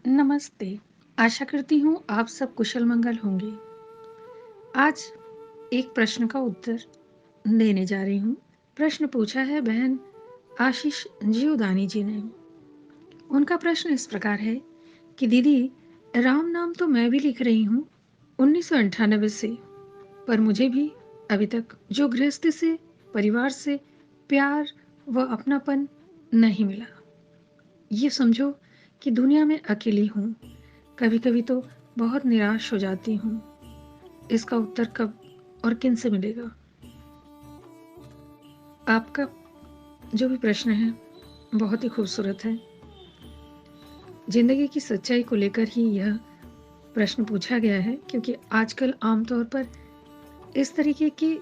नमस्ते। आशा करती हूँ आप सब कुशल मंगल होंगे। आज एक प्रश्न का उत्तर देने जा रही हूँ। प्रश्न पूछा है बहन आशीष जीवदानी जी ने। उनका प्रश्न इस प्रकार है कि दीदी, राम नाम तो मैं भी लिख रही हूँ 1998 से, पर मुझे भी अभी तक जो गृहस्थी से, परिवार से प्यार व अपनापन नहीं मिला। ये समझो कि दुनिया में अकेली हूँ। कभी-कभी तो बहुत निराश हो जाती हूँ। इसका उत्तर कब और किन से मिलेगा? आपका जो भी प्रश्न है, बहुत ही खूबसूरत है। ज़िंदगी की सच्चाई को लेकर ही यह प्रश्न पूछा गया है, क्योंकि आजकल आम तौर पर इस तरीके के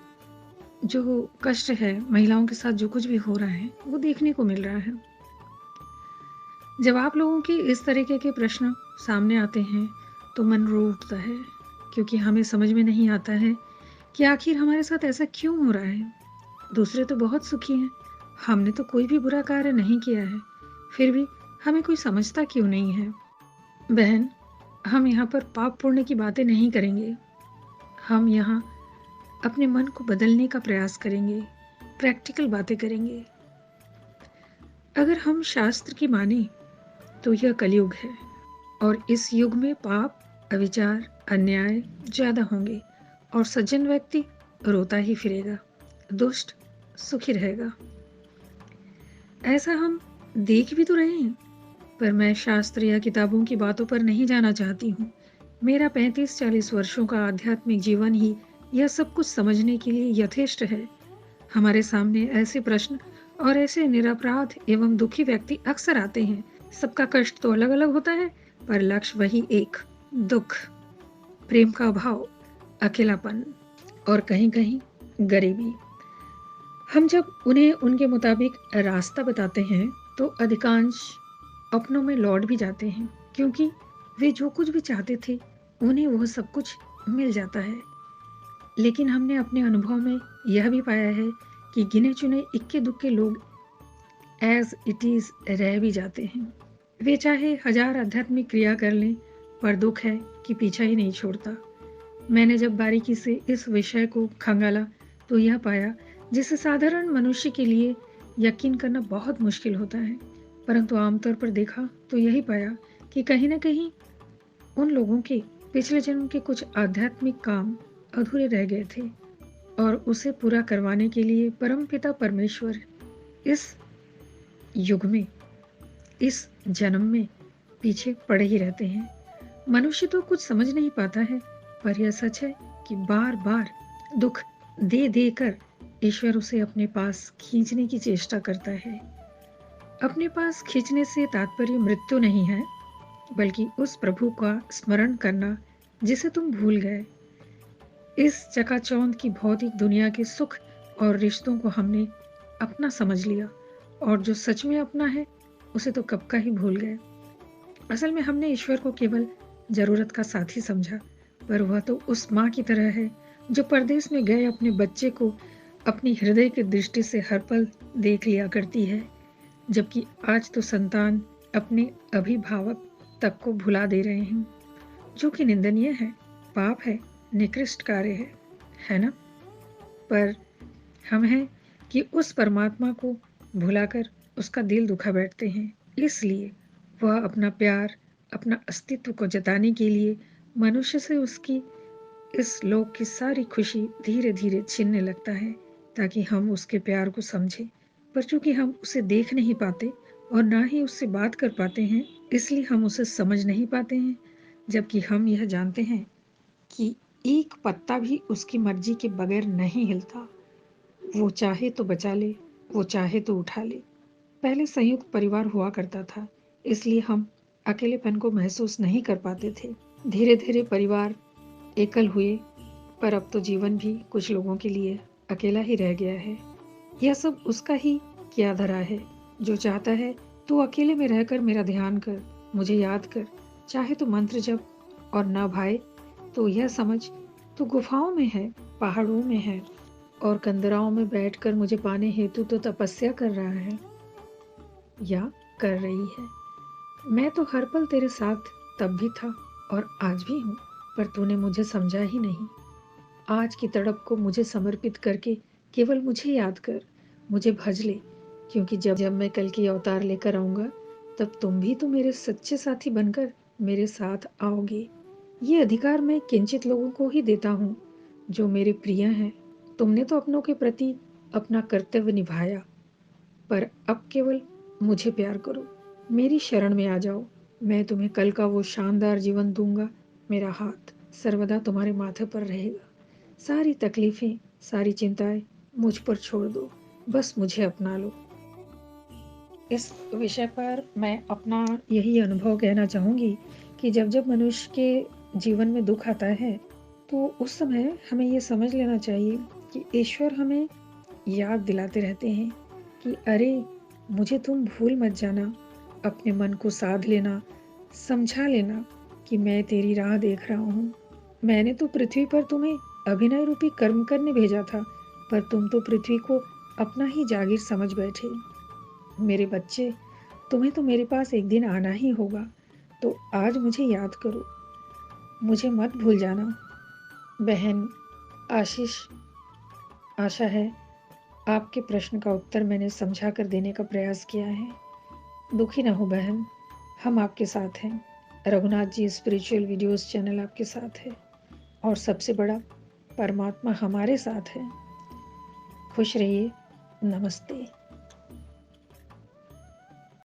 जो कष्ट है, महिलाओं के साथ जो कुछ भी हो रहा है, वो देखने को मिल रहा है। जब आप लोगों के इस तरीके के प्रश्न सामने आते हैं, तो मन रो उठता है, क्योंकि हमें समझ में नहीं आता है कि आखिर हमारे साथ ऐसा क्यों हो रहा है। दूसरे तो बहुत सुखी हैं, हमने तो कोई भी बुरा कार्य नहीं किया है, फिर भी हमें कोई समझता क्यों नहीं है। बहन, हम यहाँ पर पाप पुण्य की बातें नहीं करेंगे। हम यहाँ अपने मन को बदलने का प्रयास करेंगे, प्रैक्टिकल बातें करेंगे। अगर हम शास्त्र की माने तो यह कलयुग है, और इस युग में पाप, अविचार, अन्याय ज्यादा होंगे, और सज्जन व्यक्ति रोता ही फिरेगा, दुष्ट सुखी रहेगा। ऐसा हम देख भी तो रहे हैं, पर मैं शास्त्र या किताबों की बातों पर नहीं जाना चाहती हूँ। मेरा 35-40 वर्षों का आध्यात्मिक जीवन ही यह सब कुछ समझने के लिए यथेष्ट है। हमारे सामने ऐसे प्रश्न और ऐसे निरपराध एवं दुखी व्यक्ति अक्सर आते हैं। सबका कष्ट तो अलग अलग होता है, पर लक्ष्य वही एक, दुख, प्रेम का अभाव, अकेलापन और कहीं कहीं गरीबी। हम जब उन्हें उनके मुताबिक रास्ता बताते हैं, तो अधिकांश अपनों में लौट भी जाते हैं, क्योंकि वे जो कुछ भी चाहते थे, उन्हें वह सब कुछ मिल जाता है। लेकिन हमने अपने अनुभव में यह भी पाया है कि गिने चुने इक्के दुक्के लोग एज इट इज रह भी जाते हैं। वे चाहे हजार आध्यात्मिक क्रिया कर लें, पर दुख है कि पीछा ही नहीं छोड़ता। मैंने जब बारीकी से इस विषय को खंगाला, तो यह पाया जिसे साधारण मनुष्य के लिए यकीन करना बहुत मुश्किल होता है, परंतु आमतौर पर देखा तो यही पाया कि कहीं न कहीं उन लोगों के पिछले जन्म के कुछ आध्यात्मिक काम अधूरे रह गए थे, और उसे पूरा करवाने के लिए परमपिता परमेश्वर इस युग में, इस जन्म में पीछे पड़े ही रहते हैं। मनुष्य तो कुछ समझ नहीं पाता है, पर यह सच है कि बार बार दुख दे देकर ईश्वर उसे अपने पास खींचने की चेष्टा करता है। अपने पास खींचने से तात्पर्य मृत्यु नहीं है, बल्कि उस प्रभु का स्मरण करना जिसे तुम भूल गए। इस चकाचौंध की भौतिक दुनिया के सुख और रिश्तों को हमने अपना समझ लिया, और जो सच में अपना है, उसे तो कब का ही भूल गए। असल में हमने ईश्वर को केवल जरूरत का साथी समझा, पर वह तो उस माँ की तरह है जो परदेश में गए अपने बच्चे को अपनी हृदय की दृष्टि से हर पल देख लिया करती है, जबकि आज तो संतान अपने अभिभावक तक को भुला दे रहे हैं, जो कि निंदनीय है, पाप है, निकृष्ट कार्य है ना? पर हम हैं कि उस परमात्मा को भुलाकर उसका दिल दुखा बैठते हैं। इसलिए वह अपना प्यार, अपना अस्तित्व को जताने के लिए मनुष्य से उसकी इस लोक की सारी खुशी धीरे धीरे छीनने लगता है, ताकि हम उसके प्यार को समझें। पर चूंकि हम उसे देख नहीं पाते और ना ही उससे बात कर पाते हैं, इसलिए हम उसे समझ नहीं पाते हैं, जबकि हम यह जानते हैं कि एक पत्ता भी उसकी मर्जी के बगैर नहीं हिलता। वो चाहे तो बचा ले, वो चाहे तो उठा ले। पहले संयुक्त परिवार हुआ करता था, इसलिए हम अकेलेपन को महसूस नहीं कर पाते थे। धीरे धीरे परिवार एकल हुए, पर अब तो जीवन भी कुछ लोगों के लिए अकेला ही रह गया है। यह सब उसका ही किया धरा है, जो चाहता है तू अकेले में रहकर मेरा ध्यान कर, मुझे याद कर, चाहे तो मंत्र जप, और ना भाई तो यह समझ तू गुफाओं में है, पहाड़ों में है, और कंदराओं में बैठकर मुझे पाने हेतु तो तपस्या कर रहा है या कर रही है। मैं तो हर पल तेरे साथ तब भी था और आज भी हूँ, पर तूने मुझे समझा ही नहीं। आज की तड़प को मुझे समर्पित करके केवल मुझे याद कर, मुझे भज ले, क्योंकि जब जब मैं कल की अवतार लेकर आऊँगा, तब तुम भी तो मेरे सच्चे साथी बनकर मेरे साथ आओगे। ये अधिकार मैं किंचित लोगों को ही देता हूँ, जो मेरे प्रिय हैं। तुमने तो अपनों के प्रति अपना कर्तव्य निभाया, पर अब केवल मुझे प्यार करो, मेरी शरण में आ जाओ। मैं तुम्हें कल का वो शानदार जीवन दूंगा। मेरा हाथ सर्वदा तुम्हारे माथे पर रहेगा। सारी तकलीफें, सारी चिंताएं मुझ पर छोड़ दो। बस मुझे अपना लो। इस विषय पर मैं अपना यही अनुभव कहना चाहूँगी कि जब जब मनुष्य के जीवन में दुख आता है, तो उस समय हमें ये समझ लेना चाहिए कि ईश्वर हमें याद दिलाते रहते हैं कि अरे, मुझे तुम भूल मत जाना, अपने मन को साध लेना, समझा लेना कि मैं तेरी राह देख रहा हूँ। मैंने तो पृथ्वी पर तुम्हें अभिनय रूपी कर्म करने भेजा था, पर तुम तो पृथ्वी को अपना ही जागीर समझ बैठे। मेरे बच्चे, तुम्हें तो मेरे पास एक दिन आना ही होगा, तो आज मुझे याद करो, मुझे मत भूल जाना। बहन आशीष, आशा है आपके प्रश्न का उत्तर मैंने समझा कर देने का प्रयास किया है। दुखी ना हो बहन, हम आपके साथ हैं। Raghunath ji spiritual videos channel आपके साथ है, और सबसे बड़ा परमात्मा हमारे साथ है। खुश रहिए। नमस्ते।